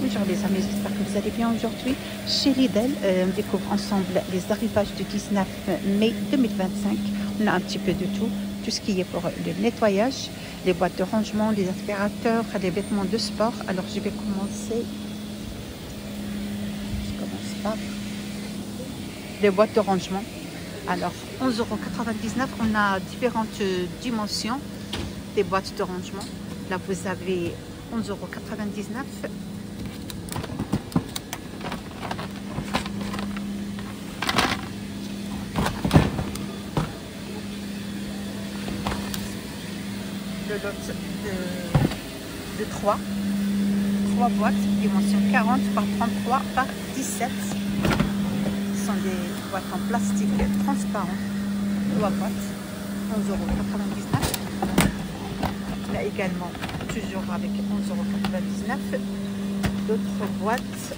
Bonjour les amis, j'espère que vous allez bien aujourd'hui. Chez Lidl, on découvre ensemble les arrivages du 19 mai 2025. On a un petit peu de tout ce qui est pour le nettoyage, les boîtes de rangement, les aspirateurs, les vêtements de sport. Alors je commence par les boîtes de rangement. Alors 11,99 €, on a différentes dimensions des boîtes de rangement. Là vous avez 11,99 €. Le lot de 3 boîtes, dimension 40 par 33 par 17. Ce sont des boîtes en plastique transparent. 3 boîtes, 11,99 €. Là également, toujours avec 11,99 €. D'autres boîtes,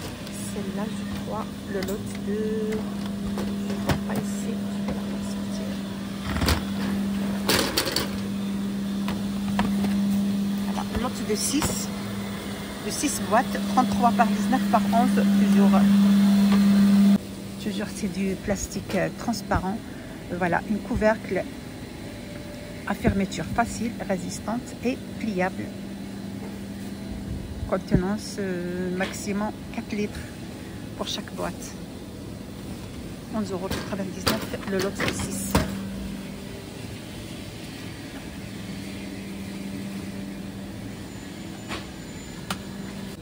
celle-là je crois, le lot de... Je ne vois pas ici, je vais la sortir. Voilà, le lot de 6 boîtes, 33 par 19 par 11, toujours c'est du plastique transparent. Voilà, une couvercle à fermeture facile, résistante et pliable. Contenance maximum 4 litres pour chaque boîte. 11,99 € le lot de 6.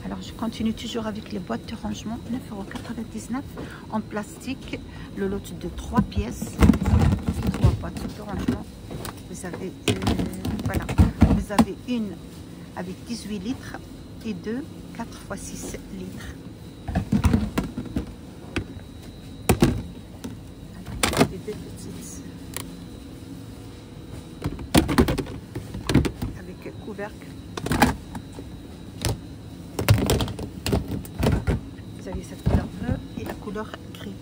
Alors je continue toujours avec les boîtes de rangement. 9,99 € en plastique. Le lot de 3 pièces. 3 boîtes de rangement. Vous avez, voilà, vous avez une avec 18 litres et 2, 4 x 6 litres. Et 2 petites avec couvercle. Vous avez cette couleur bleue et la couleur gris.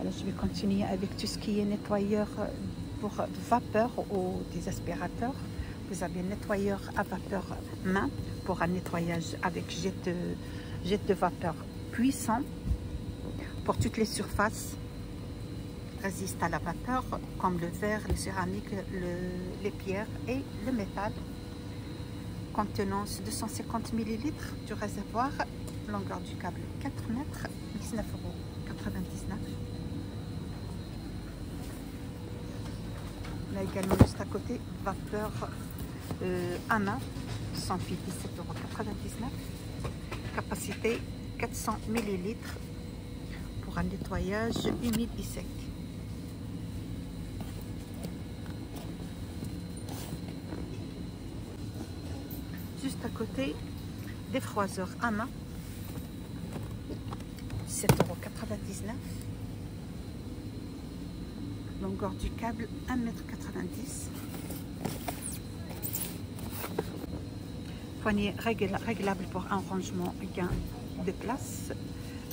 Alors, je vais continuer avec tout ce qui est nettoyeur pour vapeur ou des aspirateurs. Vous avez un nettoyeur à vapeur main pour un nettoyage avec jet de vapeur puissant pour toutes les surfaces. Résiste à la vapeur comme le verre, le céramique, les pierres et le métal. Contenance 250 ml du réservoir. Longueur du câble 4 mètres, 19,99 €. Là également juste à côté, vapeur à main, sans fil, 17,99 €. Capacité 400 ml pour un nettoyage humide et sec. Juste à côté, des froisseurs à main, 17,99 €. Longueur du câble 1,90 m. Poignée réglable pour un rangement gain de place.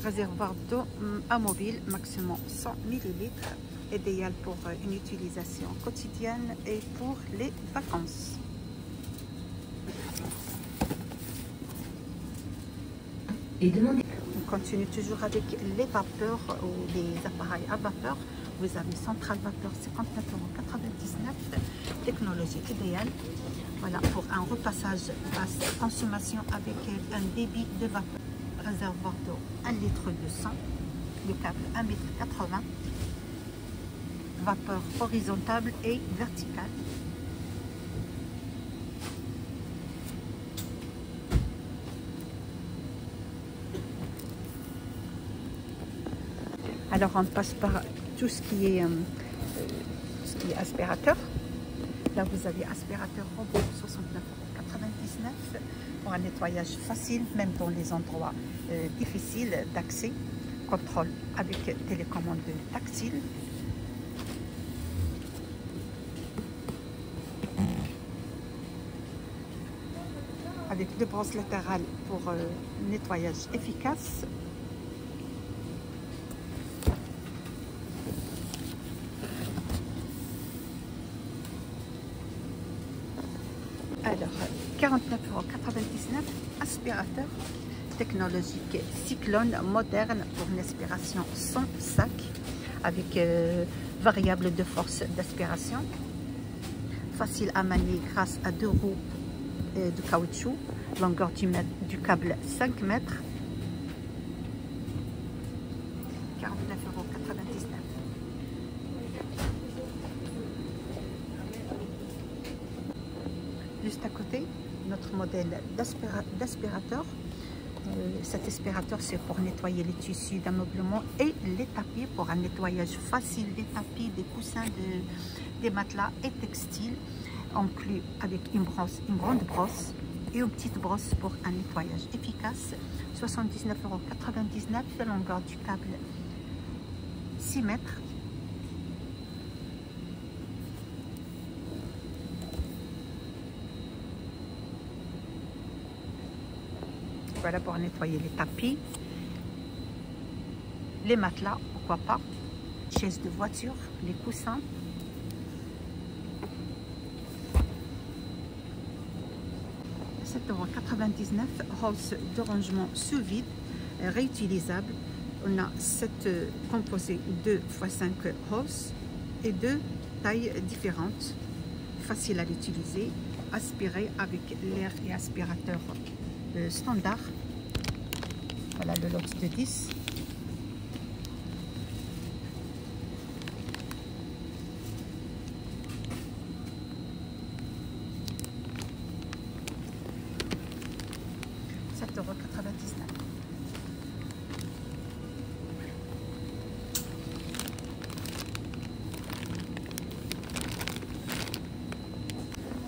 Réservoir d'eau amovible, maximum 100 ml. Idéal pour une utilisation quotidienne et pour les vacances. On continue toujours avec les vapeurs ou les appareils à vapeur. Vous avez centrale vapeur 59,99 €, technologie idéale. Voilà, pour un repassage basse consommation avec un débit de vapeur. Réservoir d'eau 1 litre 200, le câble 1,80 m. Vapeur horizontale et verticale. Alors on passe par tout ce qui est aspirateur. Là vous avez aspirateur robot 69,99 € pour un nettoyage facile, même dans les endroits difficiles d'accès. Contrôle avec télécommande tactile. Avec 2 brosses latérales pour nettoyage efficace. 49,99 €. Aspirateur technologique Cyclone moderne pour une aspiration sans sac avec variable de force d'aspiration. Facile à manier grâce à 2 roues de caoutchouc. Longueur du câble 5 mètres. 49,99 €. Juste à côté, notre modèle d'aspirateur. Cet aspirateur, c'est pour nettoyer les tissus d'ameublement et les tapis pour un nettoyage facile des tapis, des coussins, des matelas et textiles, inclus avec une grande brosse et une petite brosse pour un nettoyage efficace. 79,99 €. Longueur du câble 6 mètres. Voilà pour nettoyer les tapis, les matelas, pourquoi pas, chaises de voiture, les coussins. €7,99 €. Hausse de rangement sous vide, réutilisable. On a 7 composés 2 x 5 hausses et 2 tailles différentes. Facile à l'utiliser, aspiré avec l'air et aspirateur standard. Voilà le lot de 10. €7,99 €.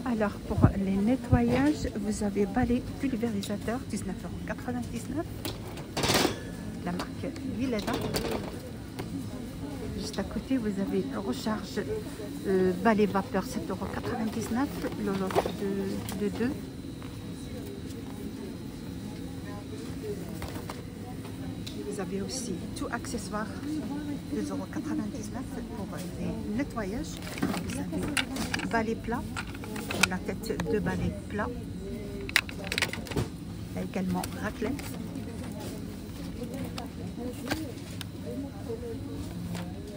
Alors pour les nettoyages, vous avez balai pulvérisateur 19,99 €. La marque Vileda. Juste à côté, vous avez recharge balai vapeur 7,99 €. Le lot de 2. Vous avez aussi tout accessoire 2,99 € pour les nettoyages. Vous avez balai plat. La tête de balai plat. Il y a également raclette.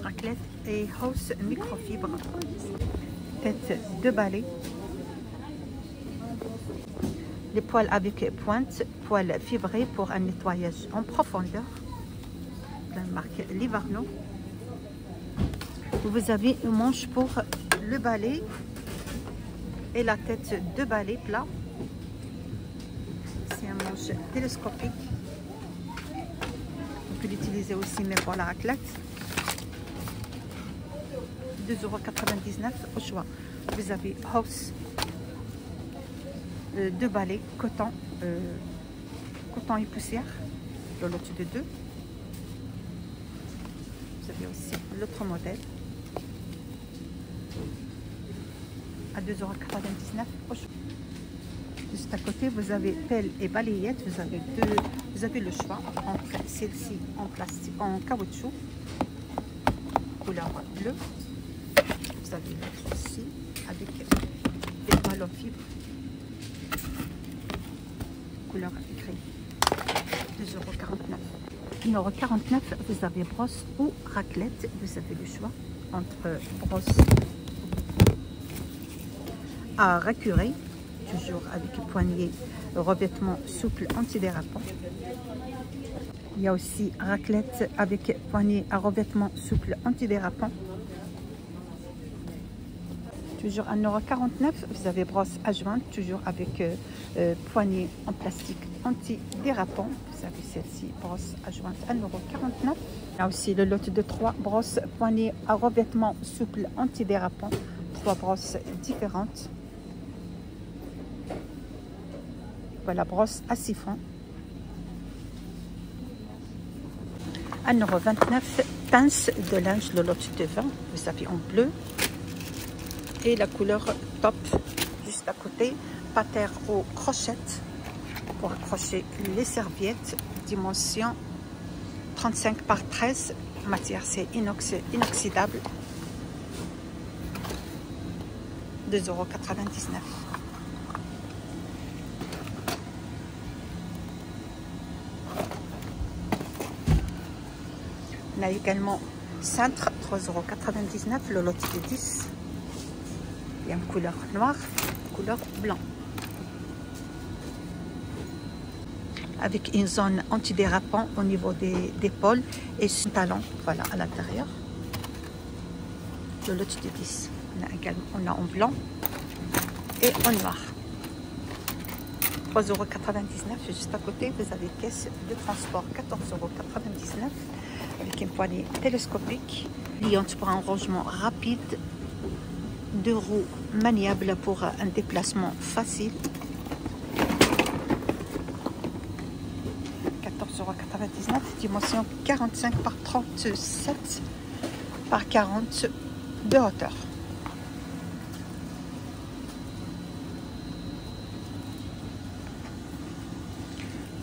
Raclette et hausse microfibre. Tête de balai. Les poils avec pointe, poils fibrés pour un nettoyage en profondeur. La marque Livarno. Vous avez une manche pour le balai et la tête de balai plat. C'est un manche télescopique. On peut l'utiliser aussi mais pour la raclette. 2,99 € au choix. Vous avez hausse de balai coton, coton et poussière. Le lot de 2. Vous avez aussi l'autre modèle à 2,99 € au choix. Juste à côté, vous avez pelle et balayette. Vous avez le choix entre celle-ci en plastique, en caoutchouc, couleur bleue. Vous avez l'autre aussi avec des poils en fibre, couleur gris. 2,49 €. Numéro 49, vous avez brosse ou raclette. Vous avez le choix entre brosse à racurer, toujours avec poignée revêtement souple antidérapant. Il y a aussi raclette avec poignée à revêtement souple antidérapant. Toujours à 1,49 €. Vous avez brosse à jointe, toujours avec poignée en plastique antidérapant. Vous avez celle-ci, brosse à jointe à 1,49 €. Il y a aussi le lot de 3 brosses poignée à revêtement souple antidérapant. 3 brosses différentes. Voilà, brosse à siphon. 1,29 €. Pince de linge, le lot de 20. Vous avez en bleu. Et la couleur top. Juste à côté, pater aux crochettes pour accrocher les serviettes. Dimension 35 par 13. Matière, c'est inoxydable. 2,99 €. On a également cintre, 3,99 €, le lot de 10. Il y a une couleur noire, couleur blanc. Avec une zone antidérapant au niveau des épaules et son talon, voilà, à l'intérieur. Le lot de 10. On a en blanc et en noir. 3,99 €. Juste à côté, vous avez caisse de transport, 14,99 € avec une poignée télescopique, pliante pour un rangement rapide, 2 roues maniables pour un déplacement facile. 14,99 €, dimension 45 par 37 par 40 de hauteur.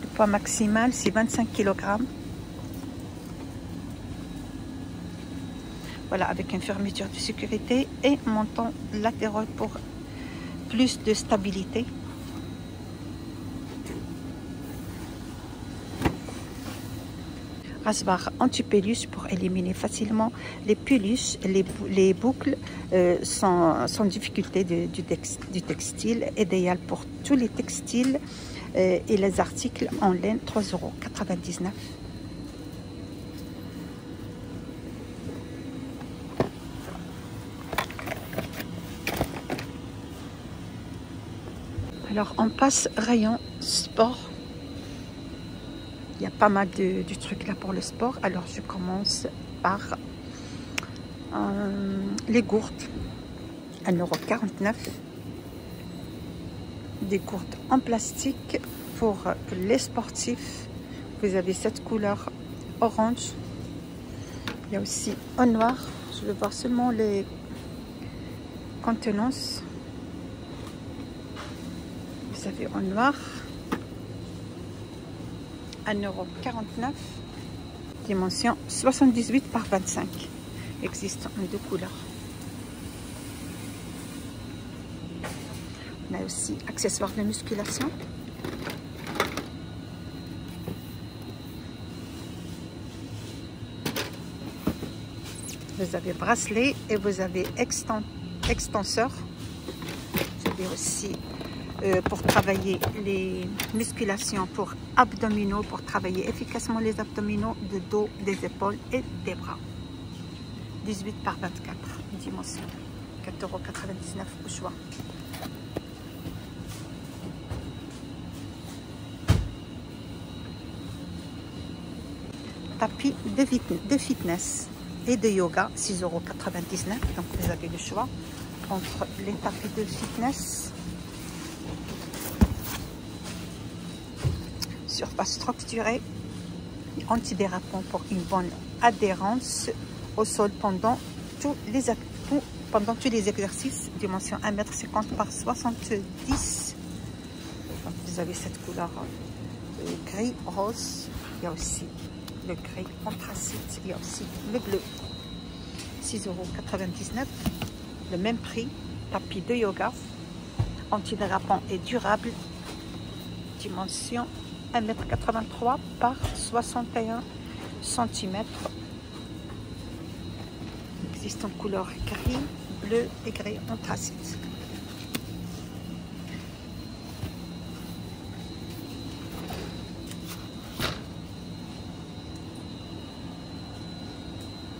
Le poids maximal, c'est 25 kg. Voilà, avec une fermeture de sécurité et montant latéral pour plus de stabilité. Rasoir anti-peluche pour éliminer facilement les peluches, les boucles sans difficulté du textile, idéal pour tous les textiles et les articles en laine, 3,99 €. Alors on passe rayon sport. Il y a pas mal de trucs là pour le sport. Alors je commence par les gourdes, 1,49 €. Des gourdes en plastique pour les sportifs. Vous avez cette couleur orange. Il y a aussi en noir. Je vais voir seulement les contenances. Vous avez en noir. 1,49 €, dimension 78 par 25. Existe en 2 couleurs. On a aussi accessoires de musculation. Vous avez bracelet et vous avez extenseur. Vous avez aussi pour travailler les musculations pour abdominaux, pour travailler efficacement les abdominaux, de dos, des épaules et des bras. 18 par 24, dimension, 4,99 € au choix. Tapis de fitness et de yoga, 6,99 €. Donc vous avez le choix entre les tapis de fitness, surface structurée, antidérapant pour une bonne adhérence au sol pendant tous les exercices, dimension 1,50 m par 70. Donc vous avez cette couleur gris rose. Il y a aussi le gris anthracite, il y a aussi le bleu. 6,99 €. Le même prix, tapis de yoga, antidérapant et durable, dimension 1,83 m par 61 cm. Il existe en couleur gris, bleu et gris anthracite.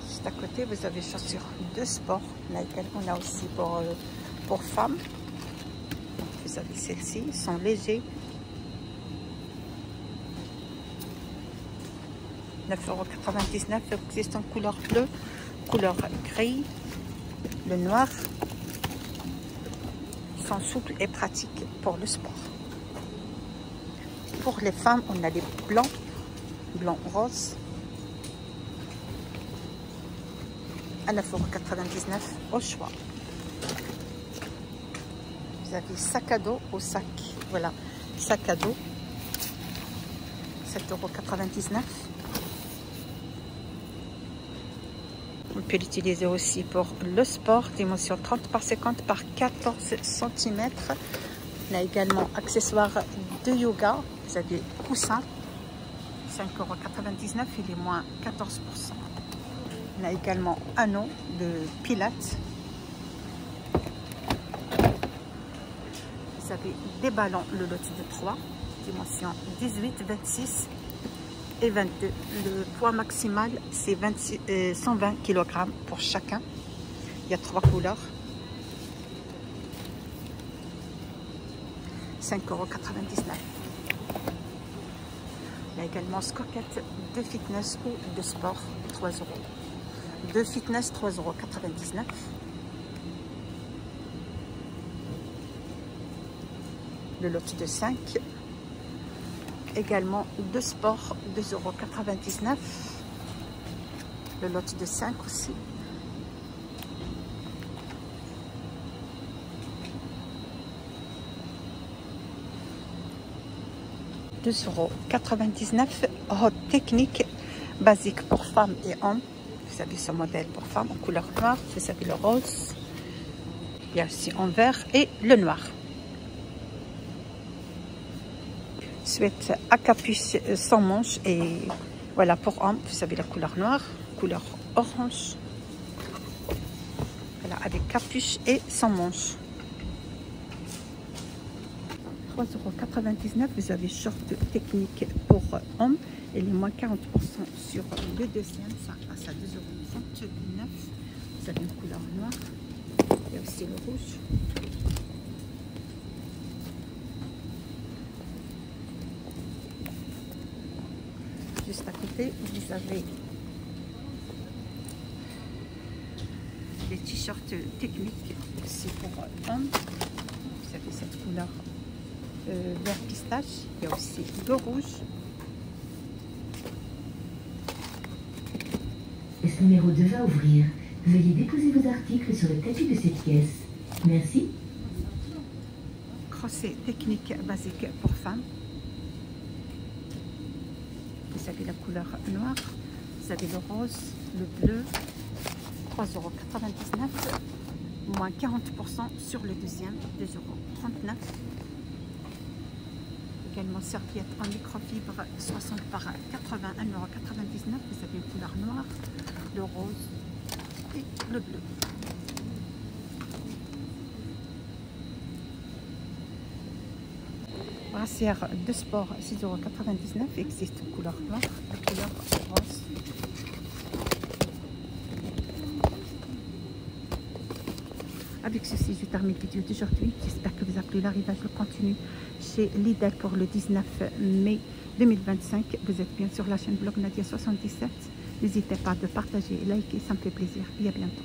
Juste à côté, vous avez chaussures de sport, laquelle on a aussi pour femmes. Vous avez celles-ci, sont légers. 9,99 €. Existe en couleur bleue, couleur gris, le noir. Ils sont souples et pratiques pour le sport. Pour les femmes, on a les blancs, blanc rose, à 9,99 € au choix. Vous avez sac à dos au sac, voilà, sac à dos, 7,99 €. On peut l'utiliser aussi pour le sport, dimension 30 par 50 par 14 cm. On a également accessoires de yoga. Vous avez coussin, 5,99 €, il est moins 14%. On a également anneau de pilates. Vous avez des ballons, le lot de 3, dimension 18, 26 et 22. Le poids maximal, c'est 120 kg pour chacun. Il y a 3 couleurs. 5,99 €. Il y a également scoquette de fitness ou de sport, 3 €. De fitness, 3,99 €. Le lot de 5. Également de sport, 2,99 €. Le lot de 5 aussi. €2,99 €. Haute technique basique pour femmes et hommes. Vous avez ce modèle pour femmes en couleur noire. Vous avez le rose. Il y a aussi en vert et le noir. Sweat à capuche sans manches et voilà pour hommes. Vous avez la couleur noire, couleur orange. Voilà avec capuche et sans manches. 3,99 €. Vous avez short technique pour hommes et les moins 40% sur le deuxième. Ça passe à 2,39 €. Vous avez une couleur noire. Il y a aussi le rouge. Juste à côté, vous avez les t-shirts techniques. C'est pour hommes. Vous avez cette couleur vert pistache. Il y a aussi le rouge. Ce numéro 2 va ouvrir. Veuillez déposer vos articles sur le tapis de cette pièce. Merci. Crochet technique basique pour femmes. Vous avez la couleur noire. Vous avez le rose, le bleu. 3,99 €. Moins 40% sur le deuxième. 2,39 €. Également serviette en microfibre 60 par 81,99 €. Vous avez une couleur noire, le rose et le bleu. Brassière de sport 6,99 €. Existe une couleur noire, la couleur rose. Avec ceci, je termine la vidéo d'aujourd'hui. J'espère que vous avez plu. L'arrivage continue chez Lidl pour le 19 mai 2025. Vous êtes bien sur la chaîne Vlog Nadia 77. N'hésitez pas de partager et liker, ça me fait plaisir. Et à bientôt.